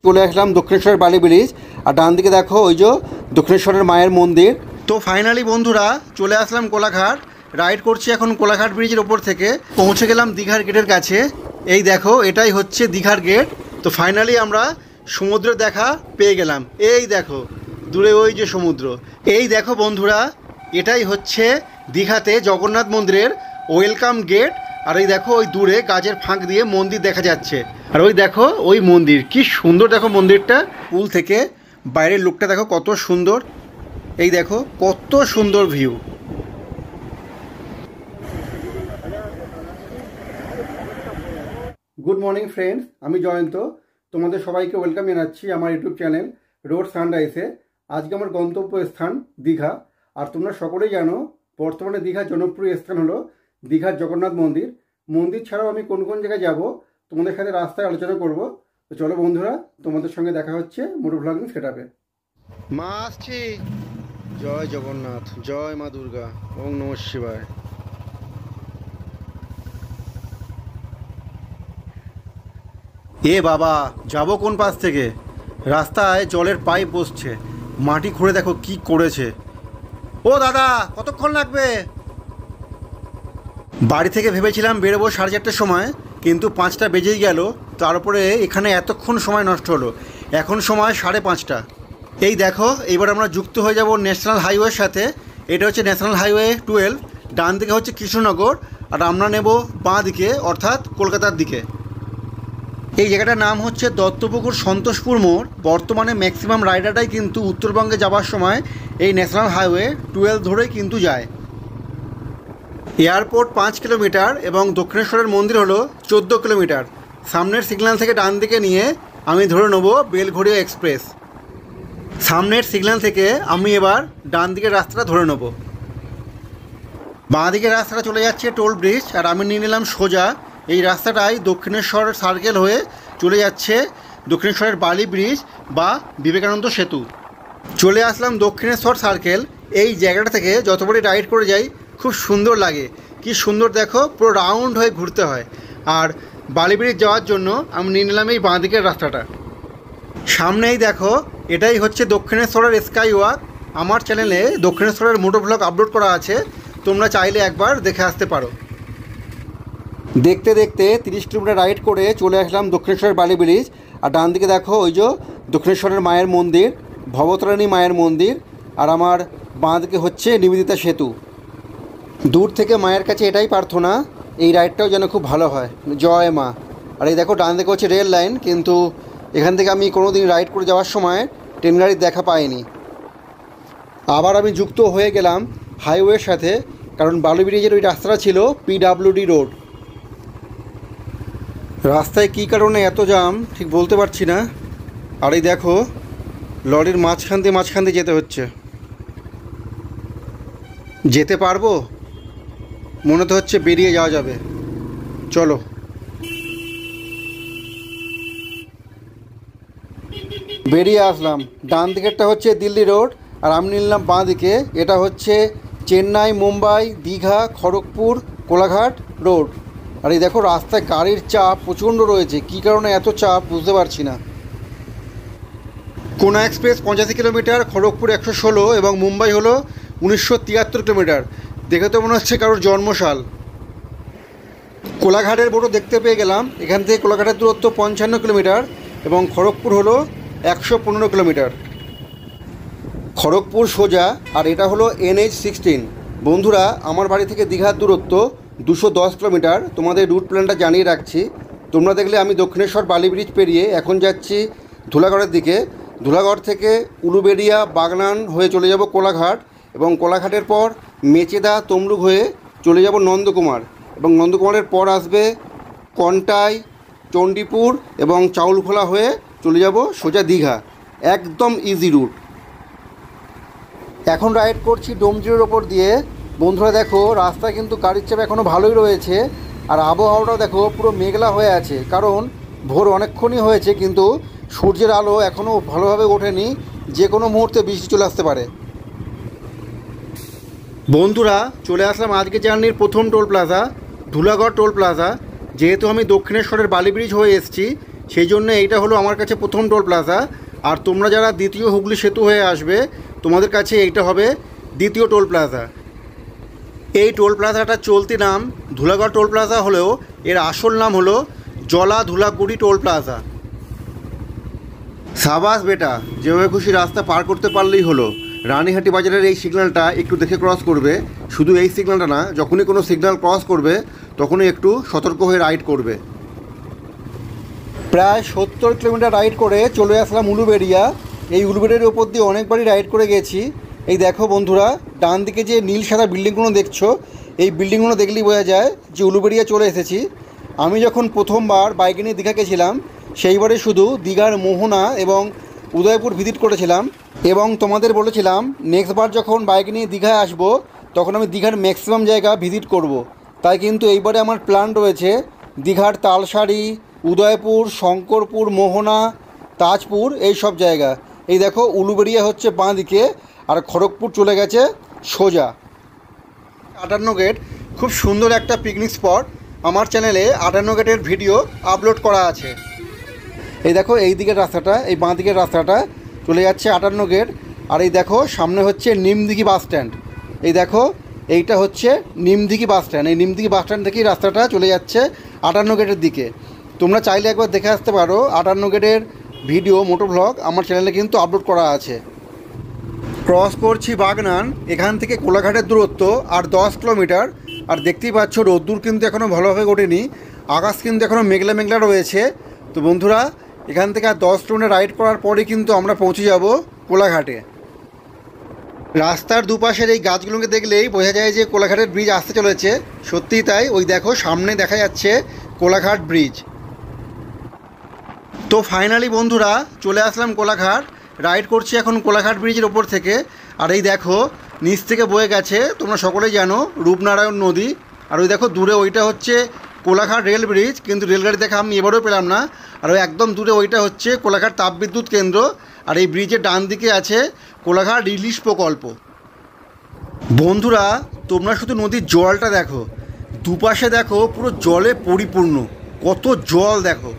চলে আসলাম দক্ষিণেশ্বরের বালি ব্রিজ। আর ডান দিকে দেখো ওই যে দক্ষিণেশ্বরের মায়ের মন্দির। তো ফাইনালি বন্ধুরা চলে আসলাম কোলাঘাট। রাইড করছি এখন কোলাঘাট ব্রিজের ওপর থেকে, পৌঁছে গেলাম দীঘার গেটের কাছে। এই দেখো এটাই হচ্ছে দীঘার গেট। তো ফাইনালি আমরা সমুদ্রের দেখা পেয়ে গেলাম। এই দেখো দূরে ওই যে সমুদ্র। এই দেখো বন্ধুরা এটাই হচ্ছে দীঘাতে জগন্নাথ মন্দিরের ওয়েলকাম গেট। আর এই দেখো ওই দূরে গাছের ফাঁক দিয়ে মন্দির দেখা যাচ্ছে। আর ওই দেখো ওই মন্দির, কি সুন্দর দেখো মন্দিরটা। পুল থেকে বাইরের লুকটা দেখো কত সুন্দর। এই দেখো কত সুন্দর ভিউ। গুড মর্নিং ফ্রেন্ডস, আমি জয়ন্ত। তোমাদের সবাইকে ওয়েলকাম জানাচ্ছি আমার ইউটিউব চ্যানেল রোড সানরাইজে। আজকে আমার গন্তব্য স্থান দীঘা। আর তোমরা সকলেই জানো বর্তমানে দীঘার জনপ্রিয় স্থান হলো দীঘার জগন্নাথ মন্দির। মন্দির ছাড়াও আমি কোন কোন জায়গায় যাব তোমাদের সাথে রাস্তায় আলোচনা করব। তো চলো বন্ধুরা, তোমাদের সঙ্গে দেখা হচ্ছে মোটর ব্লগিং সেটআপে। মা আসছি। জয় জগন্নাথ, জয় মা দুর্গা, ওম নমঃ শিবায়। এ বাবা, যাবো কোন পাশ থেকে? রাস্তায় জলের পাইপ বসছে, মাটি খুঁড়ে দেখো কি করেছে। ও দাদা, কতক্ষণ লাগবে? বাড়ি থেকে ভেবেছিলাম বেরোবো 4:30টার সময়, কিন্তু 5টা বেজেই গেল। তারপরে এখানে এতক্ষণ সময় নষ্ট হলো। এখন সময় 5:30। এই দেখো এইবার আমরা যুক্ত হয়ে যাব ন্যাশনাল হাইওয়ের সাথে। এটা হচ্ছে ন্যাশনাল হাইওয়ে 12। ডান দিকে হচ্ছে কৃষ্ণনগর, আর আমরা নেব বাঁ দিকে অর্থাৎ কলকাতার দিকে। এই জায়গাটার নাম হচ্ছে দত্তপুকুর সন্তোষপুর মোড়। বর্তমানে ম্যাক্সিমাম রাইডারটাই কিন্তু উত্তরবঙ্গে যাওয়ার সময় এই ন্যাশনাল হাইওয়ে 12 ধরেই কিন্তু যায়। এয়ারপোর্ট 5 কিলোমিটার এবং দক্ষিণেশ্বরের মন্দির হলো 14 কিলোমিটার। সামনের সিগন্যাল থেকে ডান দিকে নিয়ে আমি ধরে নেব বেলঘড়িয়া এক্সপ্রেস। সামনের সিগন্যাল থেকে আমি এবার ডান দিকের রাস্তাটা ধরে নেব। বাঁ দিকের রাস্তাটা চলে যাচ্ছে টোল ব্রিজ, আর আমি নিয়ে নিলাম সোজা এই রাস্তাটাই দক্ষিণেশ্বর সার্কেল হয়ে চলে যাচ্ছে দক্ষিণেশ্বরের বালি ব্রিজ বা বিবেকানন্দ সেতু। চলে আসলাম দক্ষিণেশ্বর সার্কেল। এই জায়গাটা থেকে যতবারই রাইড করে যাই খুব সুন্দর লাগে। কি সুন্দর দেখো, পুরো রাউন্ড হয়ে ঘুরতে হয়। আর বালি ব্রিজ যাওয়ার জন্য আমি নিয়ে নিলাম এই বাঁ দিকের রাস্তাটা। সামনেই দেখো এটাই হচ্ছে দক্ষিণেশ্বরের স্কাই ওয়াক। আমার চ্যানেলে দক্ষিণেশ্বরের মোটো ব্লগ আপলোড করা আছে, তোমরা চাইলে একবার দেখে আসতে পারো। দেখতে দেখতে 30 কিলোমিটার রাইড করে চলে আসলাম দক্ষিণেশ্বরের বালি ব্রিজ। আর ডান দিকে দেখো ওই যে দক্ষিণেশ্বরের মায়ের মন্দির, ভবতারিণী মায়ের মন্দির। আর আমার বাঁ দিকে হচ্ছে নিবেদিতা সেতু। দূর থেকে মায়ের কাছে এটাই প্রার্থনা এই রাইডটাও যেন খুব ভালো হয়। জয় মা। আর এই দেখো ডান দিকে হচ্ছে রেল লাইন, কিন্তু এখান থেকে আমি কোনো দিন রাইড করে যাওয়ার সময় ট্রেন গাড়ির দেখা পাইনি। আবার আমি যুক্ত হয়ে গেলাম হাইওয়ের সাথে, কারণ বালি ব্রিজের ওই রাস্তাটা ছিল পিডাব্লিউডি রোড। রাস্তায় কী কারণে এত জাম ঠিক বলতে পারছি না। আর এই দেখো লরির মাঝখান দিয়ে যেতে হচ্ছে। যেতে পারবো? মনে তো হচ্ছে বেরিয়ে যাওয়া যাবে। চলো। বেরিয়ে আসলাম। ডান দিকেরটা হচ্ছে দিল্লি রোড, আর আমি নিলাম বাঁ দিকে। এটা হচ্ছে চেন্নাই, মুম্বাই, দীঘা, খড়গপুর, কোলাঘাট রোড। আর এই দেখো রাস্তায় গাড়ির চাপ প্রচণ্ড রয়েছে। কী কারণে এত চাপ বুঝতে পারছি না। কোনা এক্সপ্রেস 85 কিলোমিটার, খড়গপুর 116 এবং মুম্বাই হলো 1973 কিলোমিটার। দেখে তো মনে হচ্ছে কারোর জন্মসাল। কোলাঘাটের বোর্ডও দেখতে পেয়ে গেলাম। এখান থেকে কোলাঘাটের দূরত্ব 55 কিলোমিটার এবং খড়গপুর হলো 115 কিলোমিটার। খড়গপুর সোজা, আর এটা হলো NH16। বন্ধুরা, আমার বাড়ি থেকে দীঘার দূরত্ব 210 কিলোমিটার। তোমাদের রুট প্ল্যানটা জানিয়ে রাখছি। তোমরা দেখলে আমি দক্ষিণেশ্বর বালি ব্রিজ পেরিয়ে এখন যাচ্ছি ধুলাগড়ের দিকে। ধুলাগড় থেকে উলুবেড়িয়া, বাগনান হয়ে চলে যাব কোলাঘাট, এবং কোলাঘাটের পর মেচেদা, তমলুক হয়ে চলে যাব নন্দকুমার, এবং নন্দকুমারের পর আসবে কন্টাই, চণ্ডীপুর এবং চাউলখোলা হয়ে চলে যাব সোজা দীঘা। একদম ইজি রুট। এখন রাইড করছি ডোমজুড়ের ওপর দিয়ে। বন্ধুরা দেখো রাস্তায় কিন্তু গাড়ির চাপ এখনও ভালোই রয়েছে। আর আবহাওয়াটাও দেখো পুরো মেঘলা হয়ে আছে, কারণ ভোর অনেকক্ষণই হয়েছে, কিন্তু সূর্যের আলো এখনও ভালোভাবে ওঠেনি। যে কোনো মুহূর্তে বৃষ্টি চলে আসতে পারে। বন্ধুরা চলে আসলাম আজকে জার্নির প্রথম toll plaza, Dhulagarh toll plaza. যেহেতু আমি দক্ষিণেশ্বরের বালি ব্রিজ হয়ে এসেছি, সেই জন্য এইটা হলো আমার কাছে প্রথম টোল প্লাজা। আর তোমরা যারা দ্বিতীয় হুগলি সেতু হয়ে আসবে তোমাদের কাছে এইটা হবে দ্বিতীয় টোল প্লাজা। এই টোল প্লাজাটা চলতি নাম ধুলাগড় টোল প্লাজা হলেও এর আসল নাম হলো জলা ধুলাগুড়ি টোল প্লাজা। সাবাস বেটা, যেভাবে খুশি রাস্তা পার করতে পারলেই হলো। রানীহাটি বাজারের এই সিগন্যালটা একটু দেখে ক্রস করবে। শুধু এই সিগন্যালটা না, যখনই কোনো সিগন্যাল ক্রস করবে তখনই একটু সতর্ক হয়ে রাইড করবে। প্রায় 70 কিলোমিটার রাইড করে চলে আসলাম উলুবেড়িয়া। এই উলুবেড়িয়ার ওপর দিয়ে অনেকবারই রাইড করে গেছি। এই দেখো বন্ধুরা, ডান দিকে যে নীল সাদা বিল্ডিংগুলো দেখছো, এই বিল্ডিংগুলো দেখলেই বোঝা যায় যে উলুবেড়িয়া চলে এসেছি। আমি যখন প্রথমবার বাইকে নিয়ে দীঘা গেছিলাম সেইবারে শুধু দীঘার মোহনা এবং উদয়পুর ভিজিট করেছিলাম এবং তোমাদের বলেছিলাম নেক্সট বার যখন বাইক নিয়ে দীঘায় আসবো তখন আমি দীঘার ম্যাক্সিমাম জায়গা ভিজিট করব। তাই কিন্তু এইবারে আমার প্ল্যান রয়েছে দীঘার তালসারি, উদয়পুর, শঙ্করপুর, মোহনা, তাজপুর, এই সব জায়গা। এই দেখো উলুবেড়িয়া হচ্ছে বাঁ দিকে আর খড়গপুর চলে গেছে সোজা। 58 গেট খুব সুন্দর একটা পিকনিক স্পট। আমার চ্যানেলে 58 গেটের ভিডিও আপলোড করা আছে। এই দেখো এই দিকের রাস্তাটা, এই বাঁ দিকের রাস্তাটা চলে যাচ্ছে 58 গেট। আর এই দেখো সামনে হচ্ছে নিমদিঘি বাস স্ট্যান্ড। এই দেখো এইটা হচ্ছে নিমদিঘি বাস স্ট্যান্ড। এই নিমদিঘি বাস স্ট্যান্ড থেকেই রাস্তাটা চলে যাচ্ছে 58 গেটের দিকে। তোমরা চাইলে একবার দেখে আসতে পারো। 58 গেটের ভিডিও মোটো ব্লগ আমার চ্যানেলে কিন্তু আপলোড করা আছে। ক্রস করছি বাগনান। এখান থেকে কোলাঘাটের দূরত্ব আর 10 কিলোমিটার। আর দেখতেই পাচ্ছ রোদ্দুর কিন্তু এখনও ভালোভাবে ওঠেনি, আকাশ কিন্তু এখনও মেঘলা মেঘলা রয়েছে। তো বন্ধুরা, এখান থেকে আর 10 কিলোমিটার রাইড করার পরে কিন্তু আমরা পৌঁছে যাব কোলাঘাটে। রাস্তার দুপাশের এই গাছগুলোকে দেখলেই বোঝা যায় যে কোলাঘাটের ব্রিজ আসতে চলেছে। সত্যিই তাই, ওই দেখো সামনে দেখা যাচ্ছে কোলাঘাট ব্রিজ। তো ফাইনালি বন্ধুরা চলে আসলাম কোলাঘাট। রাইড করছি এখন কোলাঘাট ব্রিজের ওপর থেকে। আর এই দেখো নিচ থেকে বয়ে গেছে, তোমরা সকলেই জানো, রূপনারায়ণ নদী। আর ওই দেখো দূরে ওইটা হচ্ছে কোলাঘাট রেল ব্রিজ, কিন্তু রেলগাড়ি দেখা আমি এবারেও পেলাম না। আর ওই একদম দূরে ওইটা হচ্ছে কোলাঘাট তাপবিদ্যুৎ কেন্দ্র। আর এই ব্রিজের ডান দিকে আছে কোলাঘাট ইলিশ প্রকল্প। বন্ধুরা তোমরা শুধু নদীর জলটা দেখো, দুপাশে দেখো পুরো জলে পরিপূর্ণ, কত জল দেখো।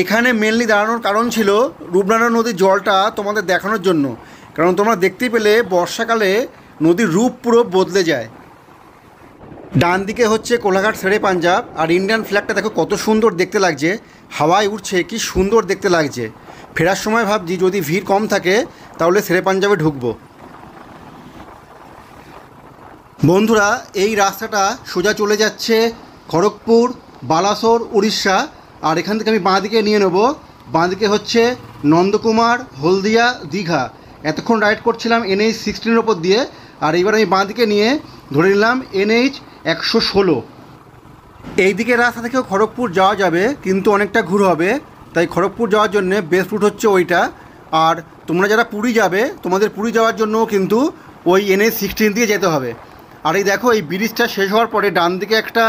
এখানে মেনলি দাঁড়ানোর কারণ ছিল রূপনারায়ণ নদীর জলটা তোমাদের দেখানোর জন্য। কারণ তোমরা দেখতেই পেলে বর্ষাকালে নদীর রূপ পুরো বদলে যায়। ডান দিকে হচ্ছে কোলাঘাট শেরে পাঞ্জাব। আর ইন্ডিয়ান ফ্ল্যাগটা দেখো কত সুন্দর দেখতে লাগছে, হাওয়ায় উঠছে, কি সুন্দর দেখতে লাগছে। ফেরার সময় ভাবছি যদি ভিড় কম থাকে তাহলে শেরে পাঞ্জাবে ঢুকবো। বন্ধুরা এই রাস্তাটা সোজা চলে যাচ্ছে খড়গপুর, বালাসোর, উড়িষ্যা। আর এখান থেকে আমি বাঁ দিকে নিয়ে নেব। বাঁ দিকে হচ্ছে নন্দকুমার, হলদিয়া, দীঘা। এতক্ষণ রাইড করছিলাম NH 16 ওপর দিয়ে। আর এইবার আমি বাঁ দিকে নিয়ে ধরে নিলাম NH 116। এই দিকের রাস্তা থেকেও খড়গপুর যাওয়া যাবে, কিন্তু অনেকটা ঘুর হবে। তাই খড়গপুর যাওয়ার জন্য বেস্ট রুট হচ্ছে ওইটা। আর তোমরা যারা পুরী যাবে তোমাদের পুরী যাওয়ার জন্যও কিন্তু ওই NH 16 দিয়ে যেতে হবে। আর এই দেখো এই ব্রিজটা শেষ হওয়ার পরে ডান দিকে একটা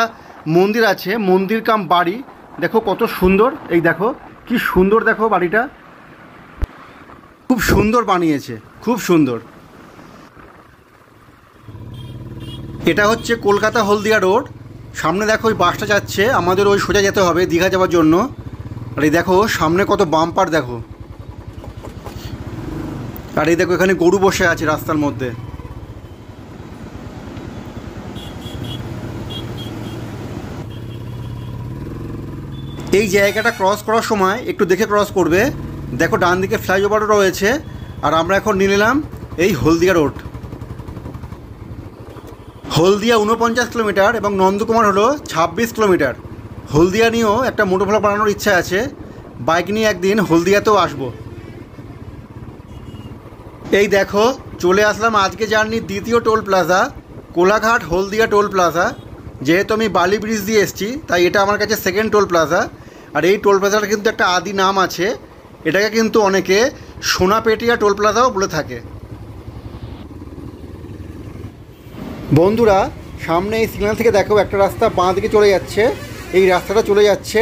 মন্দির আছে, মন্দির কাম বাড়ি। দেখো কত সুন্দর, এই দেখো কি সুন্দর, দেখো বাড়িটা খুব সুন্দর বানিয়েছে, খুব সুন্দর। এটা হচ্ছে কলকাতা হলদিয়া রোড। সামনে দেখো ওই বাসটা যাচ্ছে, আমাদের ওই সোজা যেতে হবে দীঘা যাওয়ার জন্য। আর এই দেখো সামনে কত বাম্পার দেখো। আর এই দেখো এখানে গরু বসে আছে রাস্তার মধ্যে। এই জায়গাটা ক্রস করার সময় একটু দেখে ক্রস করবে। দেখো ডান দিকে ফ্লাইওভারও রয়েছে। আর আমরা এখন নিয়ে নিলাম এই হলদিয়া রোড। হলদিয়া 49 কিলোমিটার এবং নন্দকুমার হলো 26 কিলোমিটার। হলদিয়া নিয়েও একটা মোটো ভ্লগ বানানোর ইচ্ছা আছে, বাইক নিয়ে একদিন হলদিয়াতেও আসবো। এই দেখো চলে আসলাম আজকে জার্নির দ্বিতীয় টোল প্লাজা, কোলাঘাট হলদিয়া টোল প্লাজা। যেহেতু আমি বালি ব্রিজ দিয়ে এসেছি তাই এটা আমার কাছে সেকেন্ড টোল প্লাজা। আর এই টোল প্লাজার কিন্তু একটা আদি নাম আছে, এটাকে কিন্তু অনেকে সোনাপেটিয়া টোল প্লাজাও বলে থাকে। বন্ধুরা সামনে এই সিগন্যাল থেকে দেখো একটা রাস্তা বাঁ দিকে চলে যাচ্ছে, এই রাস্তাটা চলে যাচ্ছে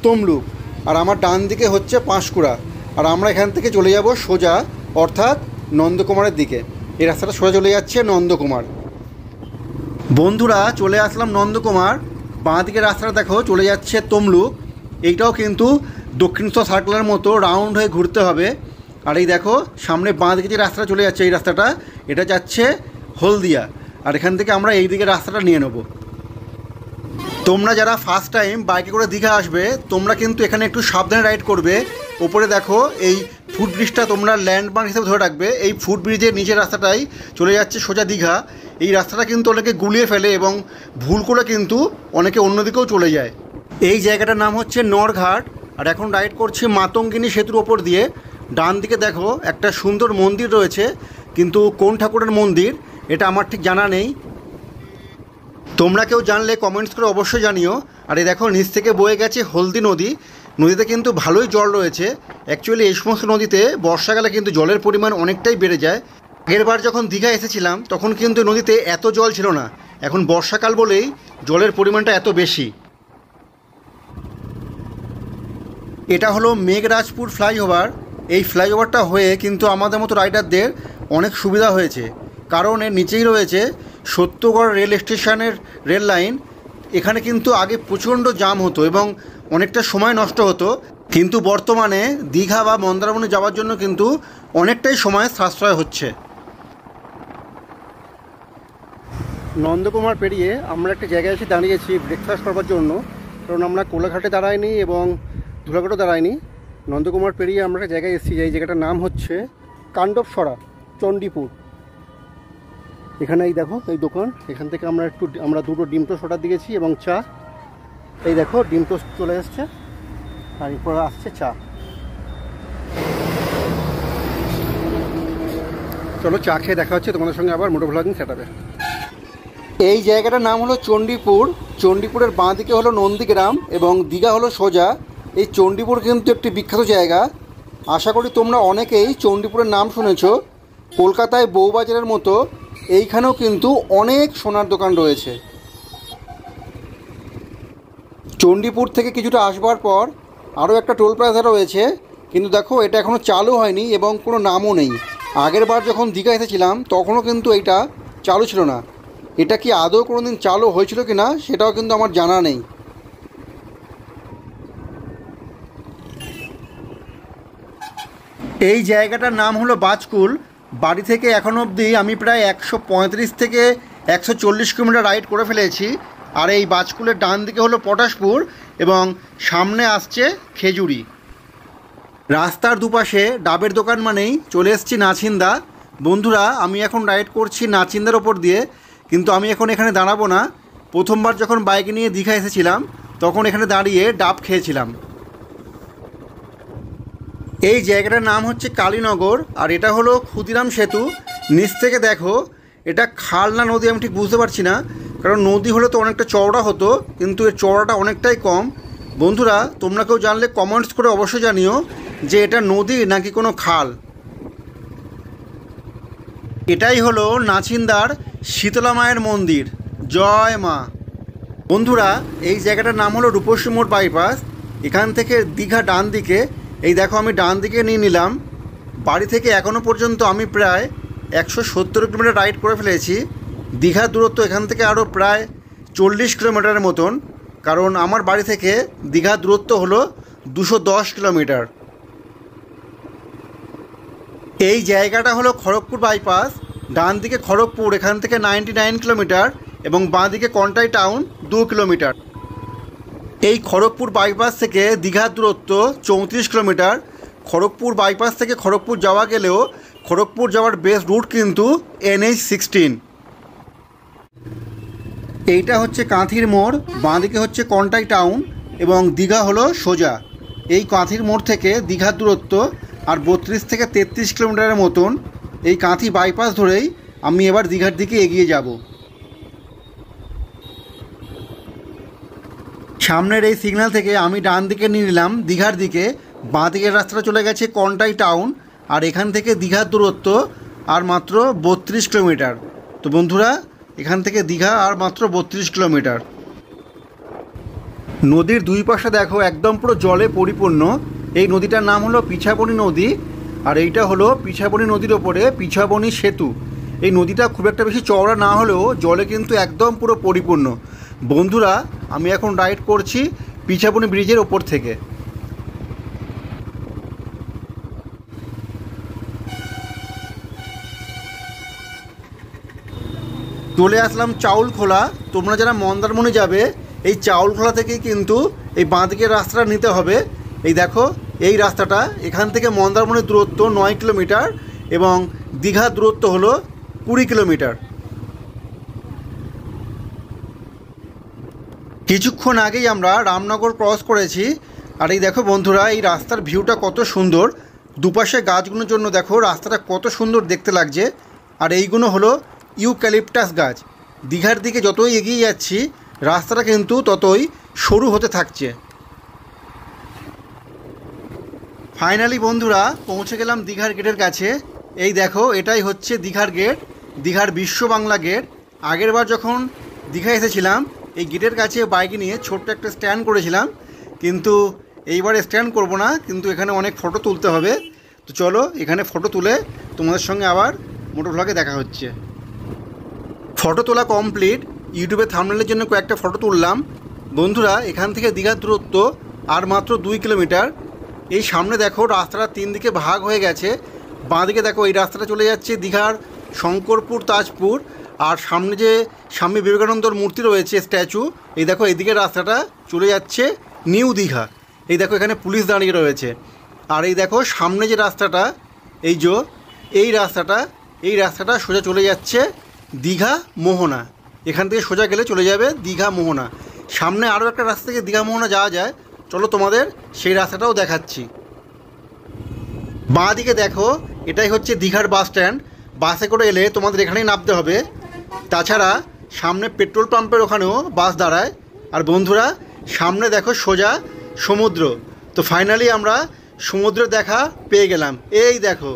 তমলুক। আর আমার ডান দিকে হচ্ছে পাঁশকুড়া। আর আমরা এখান থেকে চলে যাব সোজা, অর্থাৎ নন্দকুমারের দিকে। এই রাস্তাটা সোজা চলে যাচ্ছে নন্দকুমার। বন্ধুরা চলে আসলাম নন্দকুমার। বাঁ দিকের রাস্তাটা দেখো চলে যাচ্ছে তমলুক। এইটাও কিন্তু দক্ষিণেশ্বর সার্কেলের মতো রাউন্ড হয়ে ঘুরতে হবে। আর এই দেখো সামনে বাঁ দিকে যে রাস্তাটা চলে যাচ্ছে, এই রাস্তাটা এটা যাচ্ছে হলদিয়া, আর এখান থেকে আমরা এই দিকে রাস্তাটা নিয়ে নেব। তোমরা যারা ফার্স্ট টাইম বাইকে করে দীঘা আসবে তোমরা কিন্তু এখানে একটু সাবধানে রাইড করবে। ওপরে দেখো এই ফুটব্রিজটা তোমরা ল্যান্ডমার্ক হিসেবে ধরে রাখবে। এই ফুটব্রিজের নিচের রাস্তাটাই চলে যাচ্ছে সোজা দীঘা। এই রাস্তাটা কিন্তু অনেকে গুলিয়ে ফেলে এবং ভুল করে কিন্তু অনেকে অন্যদিকেও চলে যায়। এই জায়গাটার নাম হচ্ছে নরঘাট, আর এখন রাইড করছি মাতঙ্গিনী সেতুর ওপর দিয়ে। ডান দিকে দেখো একটা সুন্দর মন্দির রয়েছে, কিন্তু কোন ঠাকুরের মন্দির এটা আমার ঠিক জানা নেই। তোমরা কেউ জানলে কমেন্টস করে অবশ্যই জানিও। আর এই দেখো নিচ থেকে বয়ে গেছে হলদি নদী। নদীতে কিন্তু ভালোই জল রয়েছে। অ্যাকচুয়ালি এই সমস্ত নদীতে বর্ষাকালে কিন্তু জলের পরিমাণ অনেকটাই বেড়ে যায়। আগেরবার যখন দীঘা এসেছিলাম তখন কিন্তু নদীতে এত জল ছিল না, এখন বর্ষাকাল বলেই জলের পরিমাণটা এত বেশি। এটা হলো মেঘরাজপুর ফ্লাইওভার। এই ফ্লাইওভারটা হয়ে কিন্তু আমাদের মতো রাইডারদের অনেক সুবিধা হয়েছে, কারণ এর নিচেই রয়েছে সত্যগড় রেল স্টেশনের রেল লাইন। এখানে কিন্তু আগে প্রচণ্ড জাম হতো এবং অনেকটা সময় নষ্ট হতো, কিন্তু বর্তমানে দীঘা বা মন্দারমণি যাওয়ার জন্য কিন্তু অনেকটাই সময় সাশ্রয় হচ্ছে। নন্দকুমার পেরিয়ে আমরা একটা জায়গায় এসে দাঁড়িয়েছি ব্রেকফাস্ট করবার জন্য, কারণ আমরা কোলাঘাটে দাঁড়াইনি এবং ধুলাঘাটও দাঁড়াইনি। নন্দকুমার পেরিয়ে আমরা একটা জায়গায় এসেছি, এই জায়গাটার নাম হচ্ছে কাণ্ডবসরা, চণ্ডীপুর। এখানে এই দেখো এই দোকান, এখান থেকে আমরা দুটো ডিম টোস্ট অর্ডার দিয়েছি এবং চা। এই দেখো ডিম টোস্ট চলে এসছে আর এরপর আসছে চা। চলো চা খেয়ে দেখা হচ্ছে তোমাদের সঙ্গে আবার মোটো ভ্লগিং সেটআপে। এই জায়গাটার নাম হলো চণ্ডীপুর। চণ্ডীপুরের বাঁ দিকে হলো নন্দীগ্রাম এবং দীঘা হলো সোজা। এই চণ্ডীপুর কিন্তু একটি বিখ্যাত জায়গা। আশা করি তোমরা অনেকেই চণ্ডীপুরের নাম শুনেছ। কলকাতায় বউবাজারের মতো এইখানেও কিন্তু অনেক সোনার দোকান রয়েছে। চণ্ডীপুর থেকে কিছুটা আসবার পর আরও একটা টোল প্লাজা রয়েছে, কিন্তু দেখো এটা এখনও চালু হয়নি এবং কোনো নামও নেই। আগের বার যখন দীঘা এসেছিলাম তখনও কিন্তু এইটা চালু ছিল না। এটা কি আদৌ কোনো দিন চালু হয়েছিল কি না সেটাও কিন্তু আমার জানা নেই। এই জায়গাটার নাম হলো বাজকুল। বাড়ি থেকে এখন অবধি আমি প্রায় 135 থেকে 140 কিলোমিটার রাইড করে ফেলেছি। আর এই বাজকুলের ডান দিকে হলো পটাশপুর এবং সামনে আসছে খেজুরি। রাস্তার দুপাশে ডাবের দোকান মানেই চলে এসেছি নাচিন্দা। বন্ধুরা আমি এখন রাইড করছি নাচিন্দার ওপর দিয়ে, কিন্তু আমি এখন এখানে দাঁড়াবো না। প্রথমবার যখন বাইক নিয়ে দীঘা এসেছিলাম তখন এখানে দাঁড়িয়ে ডাব খেয়েছিলাম। এই জায়গাটার নাম হচ্ছে কালীনগর, আর এটা হলো ক্ষুদিরাম সেতু। নিচ থেকে দেখো এটা খাল না নদী আমি ঠিক বুঝতে পারছি না, কারণ নদী হলে তো অনেকটা চওড়া হতো, কিন্তু এর চওড়াটা অনেকটাই কম। বন্ধুরা তোমরা কেউ জানলে কমেন্টস করে অবশ্যই জানিও যে এটা নদী নাকি কোনো খাল। এটাই হলো নাচিন্দার শীতলা মায়ের মন্দির। জয় মা। বন্ধুরা এই জায়গাটার নাম হলো রূপসী মোড় বাইপাস। এখান থেকে দীঘা ডান দিকে, এই দেখো আমি ডান দিকে নিয়ে নিলাম। বাড়ি থেকে এখনও পর্যন্ত আমি প্রায় 170 কিলোমিটার রাইড করে ফেলেছি। দীঘার দূরত্ব এখান থেকে আরও প্রায় 40 কিলোমিটারের মতন, কারণ আমার বাড়ি থেকে দীঘার দূরত্ব হলো 210 কিলোমিটার। এই জায়গাটা হলো খড়গপুর বাইপাস। ডান দিকে খড়গপুর, এখান থেকে 99 কিলোমিটার এবং বাঁ দিকে কন্টাই টাউন 2 কিলোমিটার। এই খড়গপুর বাইপাস থেকে দীঘার দূরত্ব 34 কিলোমিটার। খড়গপুর বাইপাস থেকে খড়গপুর যাওয়া গেলেও খড়গপুর যাওয়ার বেস্ট রুট কিন্তু NH-16। এইটা হচ্ছে কাঁথির মোড়, বাঁ দিকে হচ্ছে কন্টাই টাউন এবং দীঘা হলো সোজা। এই কাঁথির মোড় থেকে দীঘার দূরত্ব আর 32 থেকে 33 কিলোমিটারের মতন। এই কাঁথি বাইপাস ধরেই আমি এবার দীঘার দিকে এগিয়ে যাব। সামনের এই সিগন্যাল থেকে আমি ডান দিকে নিয়ে নিলাম দীঘার দিকে। বাঁ দিকের রাস্তাটা চলে গেছে কন্টাই টাউন, আর এখান থেকে দীঘার দূরত্ব আর মাত্র 32 কিলোমিটার। তো বন্ধুরা এখান থেকে দীঘা আর মাত্র 32 কিলোমিটার। নদীর দুই পাশে দেখো একদম পুরো জলে পরিপূর্ণ। এই নদীটার নাম হলো পিছাবনি নদী, আর এইটা হলো পিছাবনি নদীর ওপরে পিছাবনি সেতু। এই নদীটা খুব একটা বেশি চওড়া না হলেও জলে কিন্তু একদম পুরো পরিপূর্ণ। বন্ধুরা আমি এখন রাইড করছি পিছাবনি ব্রিজের ওপর থেকে। চলে আসলাম চাউলখোলা। তোমরা যারা মন্দারমণি যাবে এই চাউলখোলা থেকেই কিন্তু এই বাঁদিকের রাস্তাটা নিতে হবে। এই দেখো এই রাস্তাটা, এখান থেকে মন্দারমণির দূরত্ব 9 কিলোমিটার এবং দীঘার দূরত্ব হলো 20 কিলোমিটার। কিছুক্ষণ আগেই আমরা রামনগর ক্রস করেছি। আর এই দেখো বন্ধুরা, এই রাস্তার ভিউটা কত সুন্দর, দুপাশে গাছগুলোর জন্য দেখো রাস্তাটা কত সুন্দর দেখতে লাগছে। আর এইগুলো হলো ইউক্যালিপটাস গাছ। দীঘার দিকে যতই এগিয়ে যাচ্ছি রাস্তাটা কিন্তু ততই সরু হতে থাকছে। ফাইনালি বন্ধুরা পৌঁছে গেলাম দীঘার গেটের কাছে। এই দেখো এটাই হচ্ছে দীঘার গেট, দীঘার বিশ্ব বাংলা গেট। আগের বার যখন দীঘা এসেছিলাম এই গেটের কাছে বাইক নিয়ে ছোট্ট একটা স্ট্যান্ড করেছিলাম, কিন্তু এইবারে স্ট্যান্ড করব না, কিন্তু এখানে অনেক ফটো তুলতে হবে। তো চলো এখানে ফটো তুলে তোমাদের সঙ্গে আবার মোটর ভ্লগে দেখা হচ্ছে। ফটো তোলা কমপ্লিট, ইউটিউবে থাম্বনেলের জন্য কয়েকটা ফটো তুললাম। বন্ধুরা এখান থেকে দীঘার দূরত্ব আর মাত্র 2 কিলোমিটার। এই সামনে দেখো রাস্তাটা 3 দিকে ভাগ হয়ে গেছে। বাঁদিকে দেখো এই রাস্তাটা চলে যাচ্ছে দীঘার শঙ্করপুর তাজপুর, আর সামনে যে স্বামী বিবেকানন্দর মূর্তি রয়েছে স্ট্যাচু, এই দেখো এইদিকে রাস্তাটা চলে যাচ্ছে নিউ দীঘা। এই দেখো এখানে পুলিশ দাঁড়িয়ে রয়েছে। আর এই দেখো সামনে যে রাস্তাটা, এই রাস্তাটা সোজা চলে যাচ্ছে দীঘা মোহনা। এখান থেকে সোজা গেলে চলে যাবে দীঘা মোহনা। সামনে আরও একটা রাস্তা থেকে দীঘা মোহনা যাওয়া যায়, চলো তোমাদের সেই রাস্তাটাও দেখাচ্ছি। বাঁ দিকে দেখো এটাই হচ্ছে দীঘার বাস স্ট্যান্ড। বাসে করে এলে তোমাদের এখানেই নামতে হবে। তাছাড়া সামনে পেট্রোল পাম্পের ওখানেও বাস দাঁড়ায়। আর বন্ধুরা সামনে দেখো সোজা সমুদ্র। তো ফাইনালি আমরা সমুদ্রের দেখা পেয়ে গেলাম। এই দেখো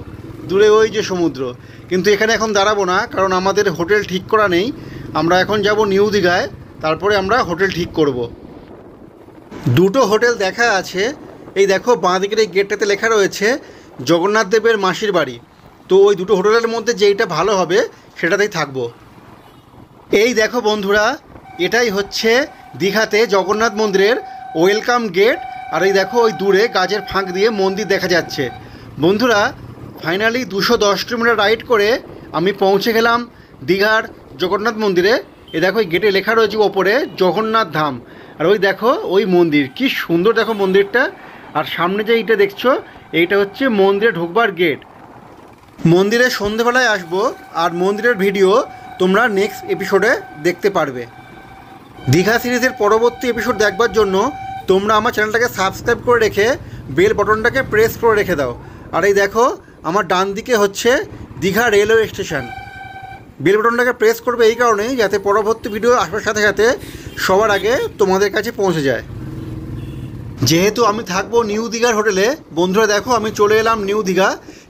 দূরে ওই যে সমুদ্র। কিন্তু এখানে এখন দাঁড়াবো না, কারণ আমাদের হোটেল ঠিক করা নেই। আমরা এখন যাব নিউ দীঘায়, তারপরে আমরা হোটেল ঠিক করব। দুটো হোটেল দেখা আছে। এই দেখো বাঁ দিকের এই গেটটাতে লেখা রয়েছে জগন্নাথ দেবের মাসির বাড়ি। তো ওই দুটো হোটেলের মধ্যে যেইটা ভালো হবে সেটাতেই থাকবো। এই দেখো বন্ধুরা, এটাই হচ্ছে দীঘাতে জগন্নাথ মন্দিরের ওয়েলকাম গেট। আর এই দেখো ওই দূরে গাছের ফাঁক দিয়ে মন্দির দেখা যাচ্ছে। বন্ধুরা ফাইনালি 210 কিলোমিটার রাইড করে আমি পৌঁছে গেলাম দীঘার জগন্নাথ মন্দিরে। এ দেখো ওই গেটে লেখা রয়েছে ওপরে জগন্নাথ ধাম। আর ওই দেখো ওই মন্দির, কি সুন্দর দেখো মন্দিরটা। আর সামনে যে এইটা দেখছো এইটা হচ্ছে মন্দিরে ঢুকবার গেট। মন্দিরে সন্ধেবেলায় আসবো, আর মন্দিরের ভিডিও তোমরা নেক্সট এপিসোডে দেখতে পারবে। দীঘা সিরিজের পরবর্তী এপিসোড দেখবার জন্য তোমরা আমার চ্যানেলটাকে সাবস্ক্রাইব করে রেখে বেল বাটনটাকে প্রেস করে রেখে দাও। আর এই দেখো আমার ডান দিকে হচ্ছে দীঘা রেলওয়ে স্টেশন। বেল বাটনটাকে প্রেস করবে এই কারণেই যাতে পরবর্তী ভিডিও আসার সাথে সাথে সবার আগে তোমাদের কাছে পৌঁছে যায়। যেহেতু আমি থাকবো নিউ দীঘার হোটেলে, বন্ধুরা দেখো আমি চলে এলাম নিউ দীঘা।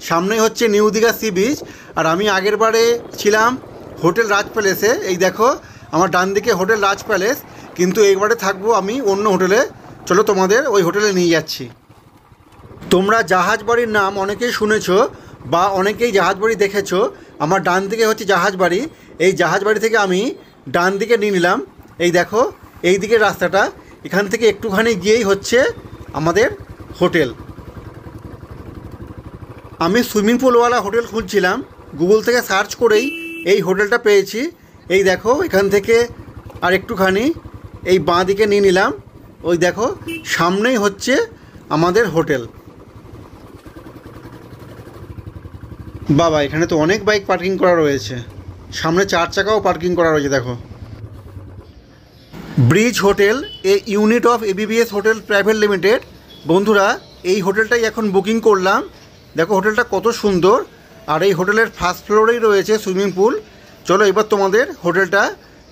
সামনেই হচ্ছে নিউ দীঘা সি বিচ। আর আমি আগের বারে ছিলাম হোটেল রাজ প্যালেসে। এই দেখো আমার ডান দিকে হোটেল রাজ প্যালেস, কিন্তু এইবারে থাকবো আমি অন্য হোটেলে। চলো তোমাদের ওই হোটেলে নিয়ে যাচ্ছি। তোমরা জাহাজ বাড়ির নাম অনেকেই শুনেছো বা অনেকেই জাহাজ বাড়ি দেখেছো। আমার ডান দিকে হচ্ছে জাহাজ বাড়ি। এই জাহাজ বাড়ি থেকে আমি ডান দিকে নিয়ে নিলাম। এই দেখো এই দিকের রাস্তাটা, এখান থেকে একটুখানি গিয়েই হচ্ছে আমাদের হোটেল। আমি সুইমিং পুলওয়ালা হোটেল খুঁজছিলাম, গুগল থেকে সার্চ করেই এই হোটেলটা পেয়েছি। এই দেখো এখান থেকে আর একটুখানি এই বাঁ দিকে নিয়ে নিলাম। ওই দেখো সামনেই হচ্ছে আমাদের হোটেল। বাবা এখানে তো অনেক বাইক পার্কিং করা রয়েছে, সামনে 4 চাকাও পার্কিং করা রয়েছে। দেখো bridge hotel, a unit of ABBS hotel private limited. বন্ধুরা এই হোটেলটাই এখন বুকিং করলাম। দেখো হোটেলটা কত সুন্দর। আর এই হোটেলের ফার্স্ট ফ্লোরেই রয়েছে সুইমিং পুল। চলো এবার তোমাদের হোটেলটা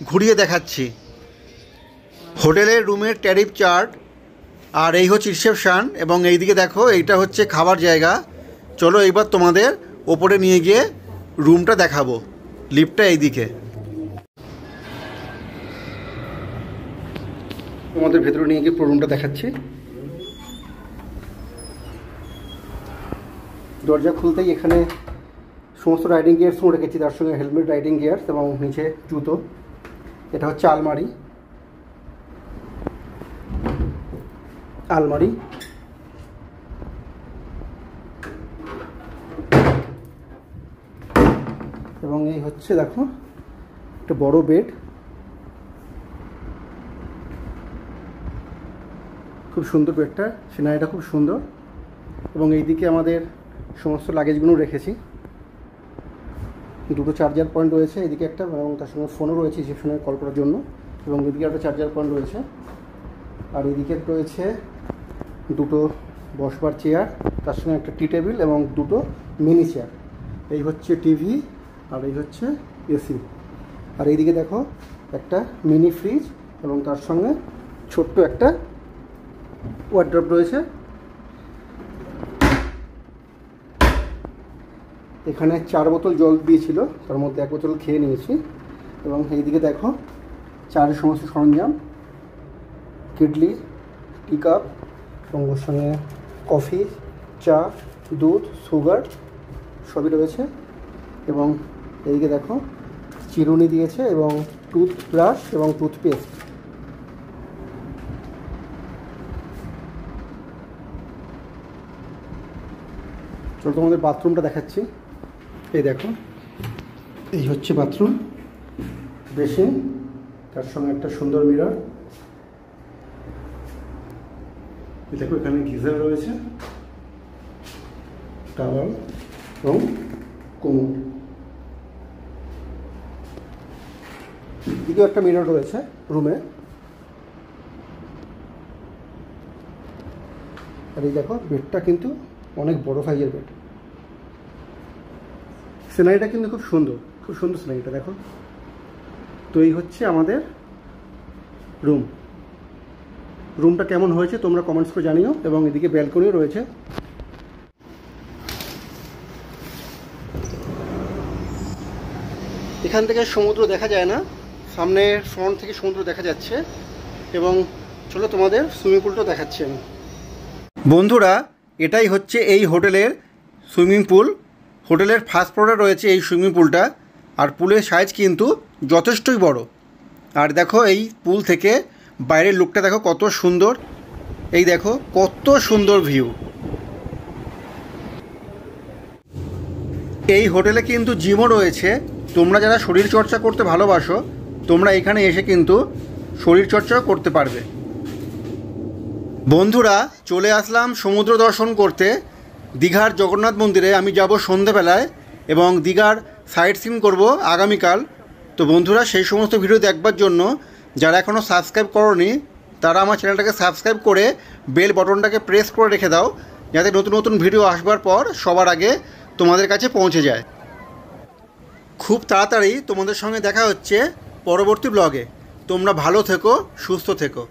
ঘুরিয়ে দেখাচ্ছি। হোটেলের রুমের ট্যারিফ চার্ট, আর এই হচ্ছে রিসেপশান, এবং এইদিকে দেখো এইটা হচ্ছে খাবার জায়গা। চলো এবার তোমাদের ওপরে নিয়ে গিয়ে রুমটা দেখাবো। লিফটটা এইদিকে। তোমাদের ভেতরে নিয়ে গিয়ে পুরো রুমটা দেখাচ্ছি। দরজা খুলতেই এখানে সমস্ত রাইডিং গিয়ার্সও রেখেছি, তার সঙ্গে হেলমেট, রাইডিং গিয়ার্স এবং নিচে জুতো। এটা হচ্ছে আলমারি। এবং এই হচ্ছে দেখো একটা বড় বেড, খুব সুন্দর বেডটা, সিনারিটা খুব সুন্দর। এবং এইদিকে আমাদের সমস্ত লাগেজগুলো রেখেছি। দুটো চার্জার পয়েন্ট রয়েছে, এদিকে একটা, এবং তার সঙ্গে ফোনও রয়েছে রিসেপশনে কল করার জন্য, এবং এদিকে একটা চার্জার পয়েন্ট রয়েছে। আর এদিকে রয়েছে দুটো বসবার চেয়ার, তার সঙ্গে একটা টি টেবিল এবং দুটো মিনি চেয়ার। এই হচ্ছে টিভি আর এই হচ্ছে এসি। আর এইদিকে দেখো একটা মিনি ফ্রিজ এবং তার সঙ্গে ছোট্ট একটা ওয়ার্ড্রপ রয়েছে। এখানে 4 বোতল জল দিয়েছিল, তার মধ্যে 1 বোতল খেয়ে নিয়েছি। এবং এইদিকে দেখো চায়ের সমস্ত সরঞ্জাম, কেটলি, টি কাপ, এবং ওর সঙ্গে কফি, চা, দুধ, সুগার সবই রয়েছে। এবং এইদিকে দেখো চিরুনি দিয়েছে এবং টুথব্রাশ এবং টুথপেস্ট। চলো তোমাদের বাথরুমটা দেখাচ্ছি। এই দেখো, এই হচ্ছে বাথরুম, বেসিন, তার সঙ্গে একটা সুন্দর মিরর। দেখো এখানে গিজার রয়েছে, টাওয়াল এবং কোমর। এদিকেও একটা মিরর রয়েছে রুমে। আর এই দেখো বেডটা কিন্তু অনেক বড় সাইজের বেড। সিনারিটা কিন্তু খুব সুন্দর, খুব সুন্দর সিনারিটা দেখো। তো এই হচ্ছে আমাদের রুমটা কেমন হয়েছে তোমরা কমেন্টস করে জানিও। এবং এদিকে ব্যালকনিও রয়েছে। এখান থেকে সমুদ্র দেখা যায় না, সামনে ফ্রন্ট থেকে সমুদ্র দেখা যাচ্ছে। এবং চলো তোমাদের সুইমিং পুলটাও দেখাচ্ছি আমি। বন্ধুরা, এটাই হচ্ছে এই হোটেলের সুইমিং পুল। হোটেলের ফার্স্ট ফ্লোরে রয়েছে এই সুইমিং পুলটা। আর পুলের সাইজ কিন্তু যথেষ্টই বড়। আর দেখো এই পুল থেকে বাইরের লুকটা দেখো কত সুন্দর। এই দেখো কত সুন্দর ভিউ। এই হোটেলে কিন্তু জিমও রয়েছে। তোমরা যারা শরীর চর্চা করতে ভালোবাসো তোমরা এখানে এসে কিন্তু শরীর চর্চাও করতে পারবে। বন্ধুরা, চলে আসলাম সমুদ্র দর্শন করতে দীঘার জগন্নাথ মন্দিরে। আমি যাব সন্ধেবেলায় এবং দীঘার সাইট সিন করবো আগামীকাল। তো বন্ধুরা, সেই সমস্ত ভিডিও দেখবার জন্য যারা এখনও সাবস্ক্রাইব করোনি তারা আমার চ্যানেলটাকে সাবস্ক্রাইব করে বেল বটনটাকে প্রেস করে রেখে দাও, যাতে নতুন নতুন ভিডিও আসবার পর সবার আগে তোমাদের কাছে পৌঁছে যায়। খুব তাড়াতাড়ি তোমাদের সঙ্গে দেখা হচ্ছে পরবর্তী ব্লগে। তোমরা ভালো থেকো, সুস্থ থেকো।